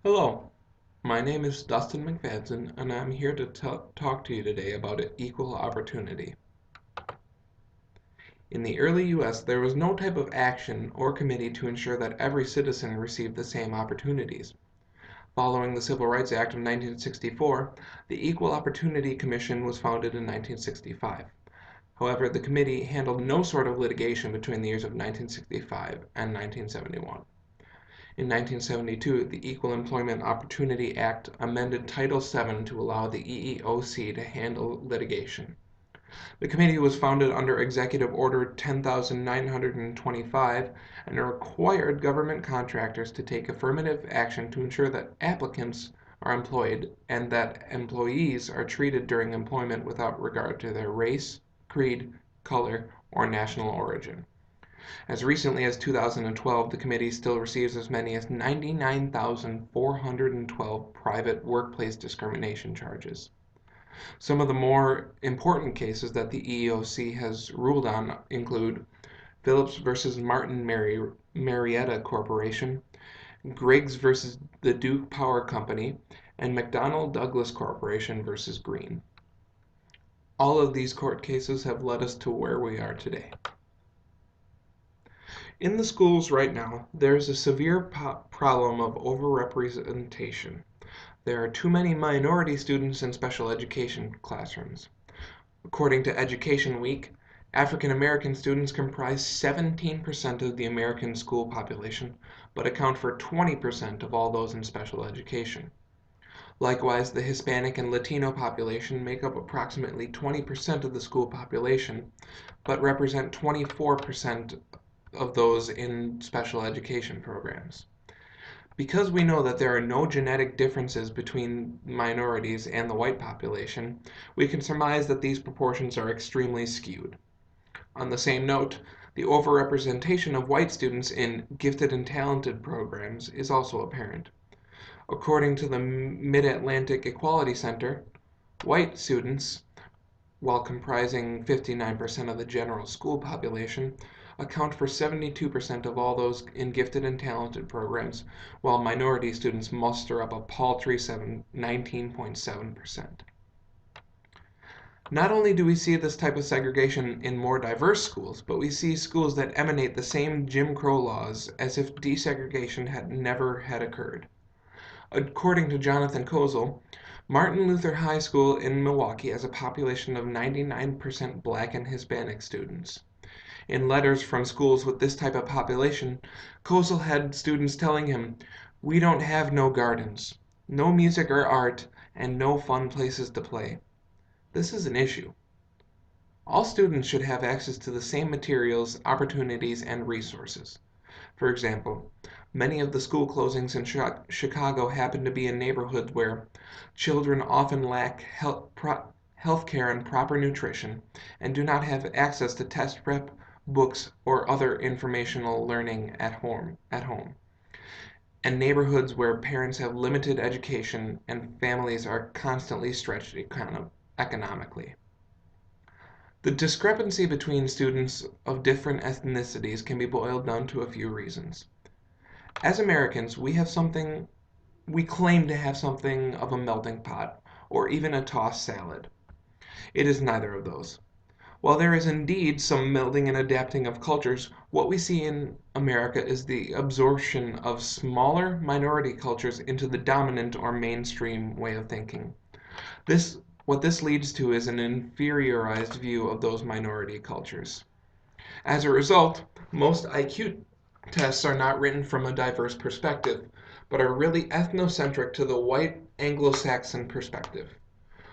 Hello, my name is Dustin McFadden, and I'm here to talk to you today about equal opportunity. In the early U.S., there was no type of action or committee to ensure that every citizen received the same opportunities. Following the Civil Rights Act of 1964, the Equal Opportunity Commission was founded in 1965. However, the committee handled no sort of litigation between the years of 1965 and 1971. In 1972, the Equal Employment Opportunity Act amended Title VII to allow the EEOC to handle litigation. The committee was founded under Executive Order 10925 and required government contractors to take affirmative action to ensure that applicants are employed and that employees are treated during employment without regard to their race, creed, color, or national origin. As recently as 2012, the committee still receives as many as 99,412 private workplace discrimination charges. Some of the more important cases that the EEOC has ruled on include Phillips versus Martin Marietta Corporation, Griggs versus the Duke Power Company, and McDonnell Douglas Corporation versus Green. All of these court cases have led us to where we are today. In the schools right now, there is a severe problem of overrepresentation. There are too many minority students in special education classrooms. According to Education Week, African American students comprise 17% of the American school population, but account for 20% of all those in special education. Likewise, the Hispanic and Latino population make up approximately 20% of the school population, but represent 24% of those in special education programs. Because we know that there are no genetic differences between minorities and the white population, we can surmise that these proportions are extremely skewed. On the same note, the overrepresentation of white students in gifted and talented programs is also apparent. According to the Mid-Atlantic Equality Center, white students, while comprising 59% of the general school population, account for 72% of all those in gifted and talented programs, while minority students muster up a paltry 19.7%. Not only do we see this type of segregation in more diverse schools, but we see schools that emanate the same Jim Crow laws as if desegregation had never had occurred. According to Jonathan Kozol, Martin Luther High School in Milwaukee has a population of 99% black and Hispanic students. In letters from schools with this type of population, Kozol had students telling him, "We don't have no gardens, no music or art, and no fun places to play." This is an issue. All students should have access to the same materials, opportunities, and resources. For example, many of the school closings in Chicago happen to be in neighborhoods where children often lack health care and proper nutrition, and do not have access to test prep, books, or other informational learning at home, and neighborhoods where parents have limited education and families are constantly stretched economically. The discrepancy between students of different ethnicities can be boiled down to a few reasons. As Americans, we claim to have something of a melting pot, or even a tossed salad. It is neither of those. While there is indeed some melding and adapting of cultures, what we see in America is the absorption of smaller minority cultures into the dominant or mainstream way of thinking. What this leads to is an inferiorized view of those minority cultures. As a result, most IQ tests are not written from a diverse perspective, but are really ethnocentric to the white Anglo-Saxon perspective.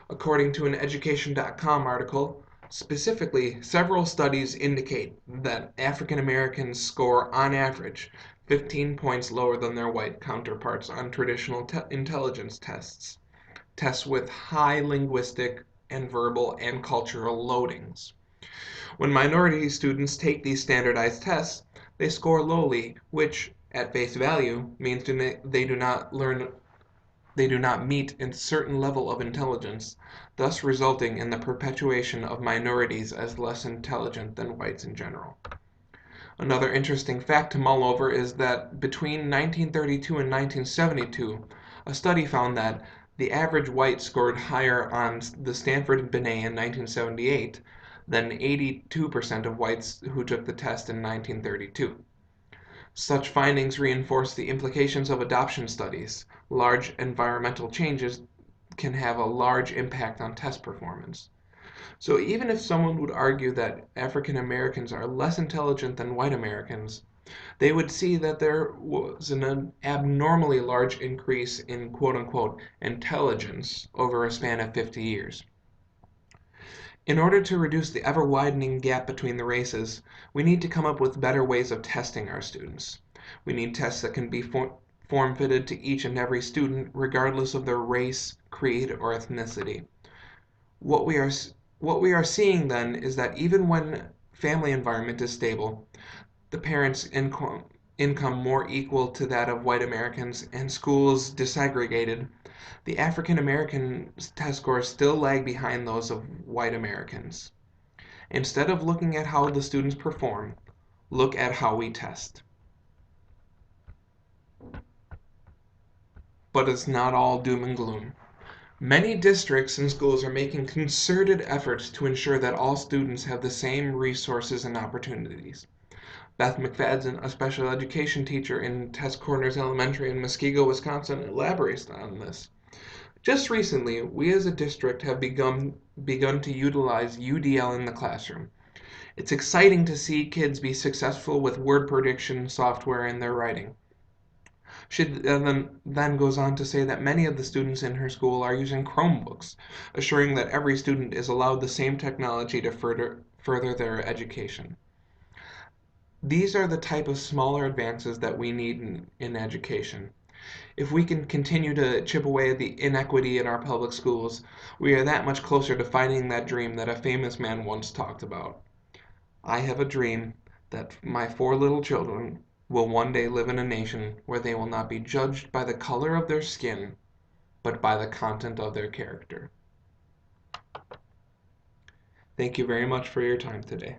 According to an Education.com article, specifically, several studies indicate that African Americans score, on average, 15 points lower than their white counterparts on traditional intelligence tests with high linguistic and verbal and cultural loadings. When minority students take these standardized tests, they score lowly, which, at face value, means they do not meet a certain level of intelligence, thus resulting in the perpetuation of minorities as less intelligent than whites in general. Another interesting fact to mull over is that between 1932 and 1972, A study found that the average white scored higher on the Stanford Binet in 1978 than 82% of whites who took the test in 1932. Such findings reinforce the implications of adoption studies. Large environmental changes can have a large impact on test performance. So even if someone would argue that African Americans are less intelligent than white Americans, they would see that there was an abnormally large increase in quote unquote intelligence over a span of 50 years. In order to reduce the ever widening gap between the races, we need to come up with better ways of testing our students. We need tests that can be form fitted to each and every student, regardless of their race, creed, or ethnicity. What we are what we are seeing then is that even when family environment is stable, the parents' income more equal to that of white Americans, and schools desegregated, the African American test scores still lag behind those of white Americans. Instead of looking at how the students perform, look at how we test. But it's not all doom and gloom. Many districts and schools are making concerted efforts to ensure that all students have the same resources and opportunities. Beth McFadden, a special education teacher in Test Corners Elementary in Muskego, Wisconsin, elaborates on this. Just recently, we as a district have begun to utilize UDL in the classroom. It's exciting to see kids be successful with word prediction software in their writing. She then goes on to say that many of the students in her school are using Chromebooks, assuring that every student is allowed the same technology to further their education. These are the type of smaller advances that we need in education. If we can continue to chip away at the inequity in our public schools, we are that much closer to finding that dream that a famous man once talked about. I have a dream that my 4 little children will one day live in a nation where they will not be judged by the color of their skin, but by the content of their character. Thank you very much for your time today.